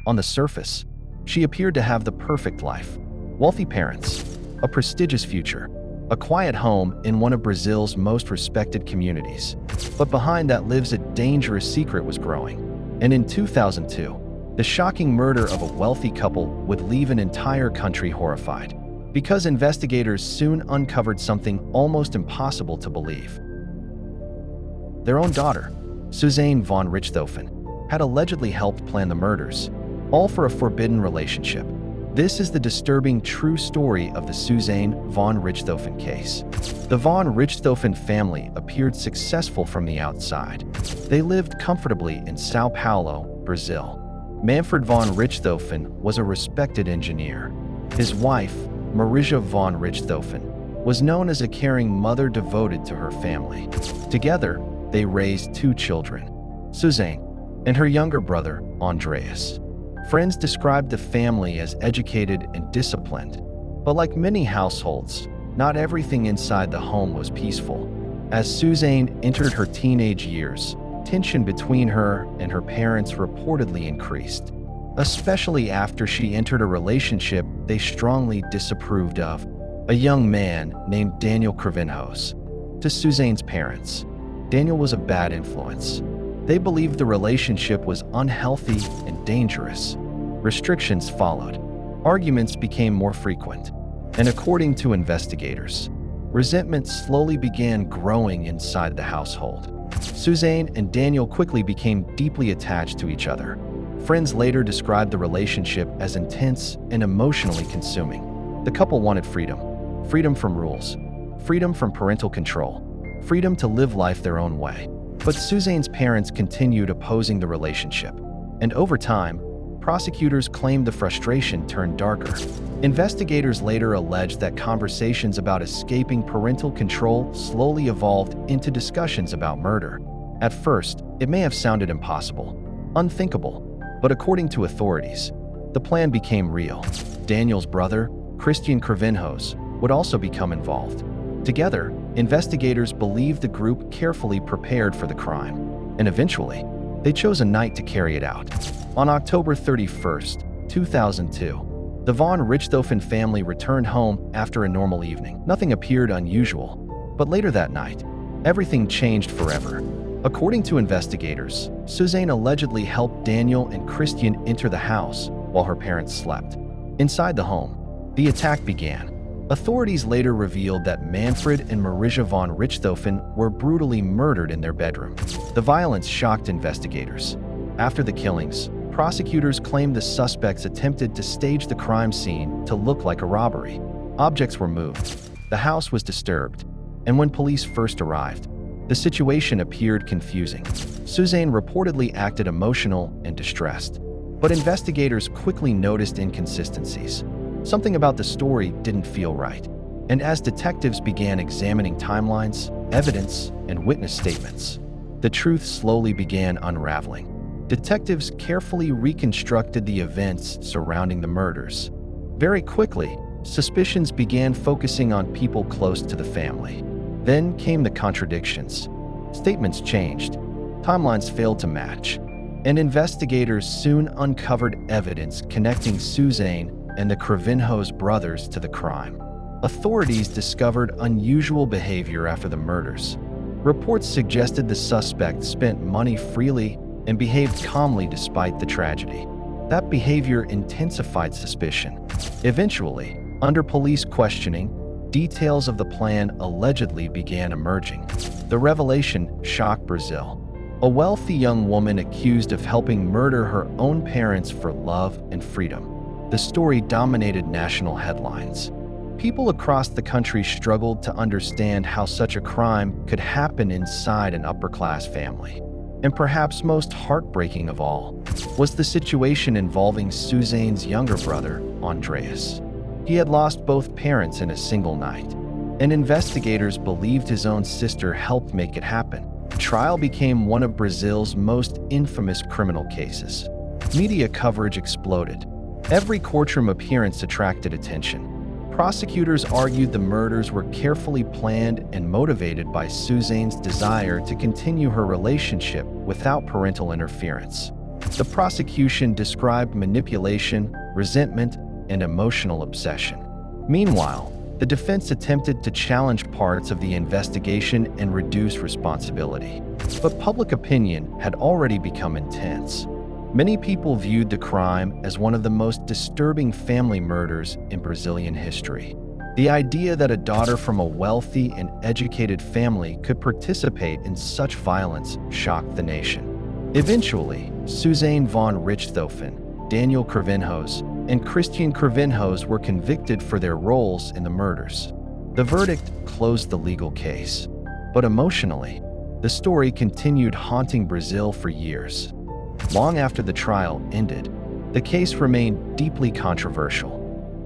On the surface, she appeared to have the perfect life: wealthy parents, a prestigious future, a quiet home in one of Brazil's most respected communities. But behind that lives a dangerous secret was growing. And in 2002, the shocking murder of a wealthy couple would leave an entire country horrified, because investigators soon uncovered something almost impossible to believe. Their own daughter, Suzane von Richthofen, had allegedly helped plan the murders, all for a forbidden relationship. This is the disturbing true story of the Suzane von Richthofen case. The von Richthofen family appeared successful from the outside. They lived comfortably in São Paulo, Brazil. Manfred von Richthofen was a respected engineer. His wife, Marija von Richthofen, was known as a caring mother devoted to her family. Together, they raised 2 children, Suzane and her younger brother, Andreas. Friends described the family as educated and disciplined, but like many households, not everything inside the home was peaceful. As Suzane entered her teenage years, tension between her and her parents reportedly increased, especially after she entered a relationship they strongly disapproved of, a young man named Daniel Cravinhos. To Suzane's parents, Daniel was a bad influence. They believed the relationship was unhealthy and dangerous. Restrictions followed. Arguments became more frequent. And according to investigators, resentment slowly began growing inside the household. Suzane and Daniel quickly became deeply attached to each other. Friends later described the relationship as intense and emotionally consuming. The couple wanted freedom. Freedom from rules. Freedom from parental control. Freedom to live life their own way. But Suzane's parents continued opposing the relationship. And over time, prosecutors claimed the frustration turned darker. Investigators later alleged that conversations about escaping parental control slowly evolved into discussions about murder. At first, it may have sounded impossible, unthinkable, but according to authorities, the plan became real. Daniel's brother, Christian Cravinhos, would also become involved. Together, investigators believed the group carefully prepared for the crime, and eventually, they chose a night to carry it out. On October 31st, 2002, the von Richthofen family returned home after a normal evening. Nothing appeared unusual, but later that night, everything changed forever. According to investigators, Suzane allegedly helped Daniel and Christian enter the house while her parents slept. Inside the home, the attack began. Authorities later revealed that Manfred and Marija von Richthofen were brutally murdered in their bedroom. The violence shocked investigators. After the killings, prosecutors claimed the suspects attempted to stage the crime scene to look like a robbery. Objects were moved. The house was disturbed. And when police first arrived, the situation appeared confusing. Suzane reportedly acted emotional and distressed. But investigators quickly noticed inconsistencies. Something about the story didn't feel right. And as detectives began examining timelines, evidence, and witness statements, the truth slowly began unraveling. Detectives carefully reconstructed the events surrounding the murders. Very quickly, suspicions began focusing on people close to the family. Then came the contradictions. Statements changed, timelines failed to match, and investigators soon uncovered evidence connecting Suzane and the Cravinhos brothers to the crime. Authorities discovered unusual behavior after the murders. Reports suggested the suspect spent money freely and behaved calmly despite the tragedy. That behavior intensified suspicion. Eventually, under police questioning, details of the plan allegedly began emerging. The revelation shocked Brazil. A wealthy young woman accused of helping murder her own parents for love and freedom. The story dominated national headlines. People across the country struggled to understand how such a crime could happen inside an upper-class family. And perhaps most heartbreaking of all was the situation involving Suzane's younger brother, Andreas. He had lost both parents in a single night, and investigators believed his own sister helped make it happen. The trial became one of Brazil's most infamous criminal cases. Media coverage exploded. Every courtroom appearance attracted attention. Prosecutors argued the murders were carefully planned and motivated by Suzane's desire to continue her relationship without parental interference. The prosecution described manipulation, resentment, and emotional obsession. Meanwhile, the defense attempted to challenge parts of the investigation and reduce responsibility. But public opinion had already become intense. Many people viewed the crime as one of the most disturbing family murders in Brazilian history. The idea that a daughter from a wealthy and educated family could participate in such violence shocked the nation. Eventually, Suzane von Richthofen, Daniel Cravinhos, and Christian Cravinhos were convicted for their roles in the murders. The verdict closed the legal case. But emotionally, the story continued haunting Brazil for years. Long after the trial ended, the case remained deeply controversial.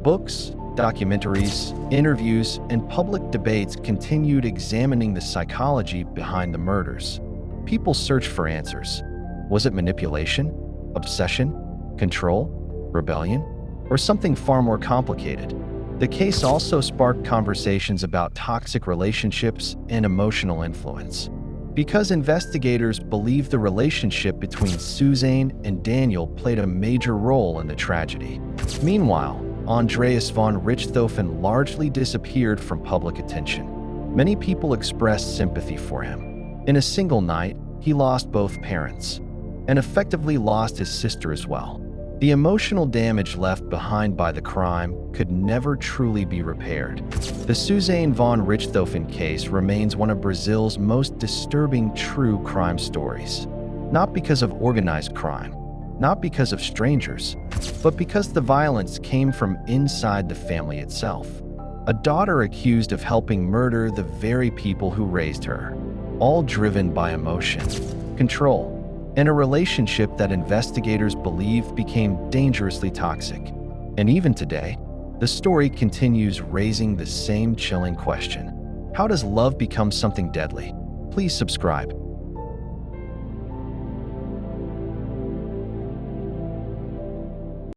Books, documentaries, interviews, and public debates continued examining the psychology behind the murders. People searched for answers. Was it manipulation, obsession, control, rebellion, or something far more complicated? The case also sparked conversations about toxic relationships and emotional influence. Because investigators believe the relationship between Suzane and Daniel played a major role in the tragedy. Meanwhile, Andreas von Richthofen largely disappeared from public attention. Many people expressed sympathy for him. In a single night, he lost both parents, and effectively lost his sister as well. The emotional damage left behind by the crime could never truly be repaired. The Suzane von Richthofen case remains one of Brazil's most disturbing true crime stories. Not because of organized crime, not because of strangers, but because the violence came from inside the family itself. A daughter accused of helping murder the very people who raised her, all driven by emotion, control, and a relationship that investigators believe became dangerously toxic. And even today, the story continues raising the same chilling question. How does love become something deadly? Please subscribe.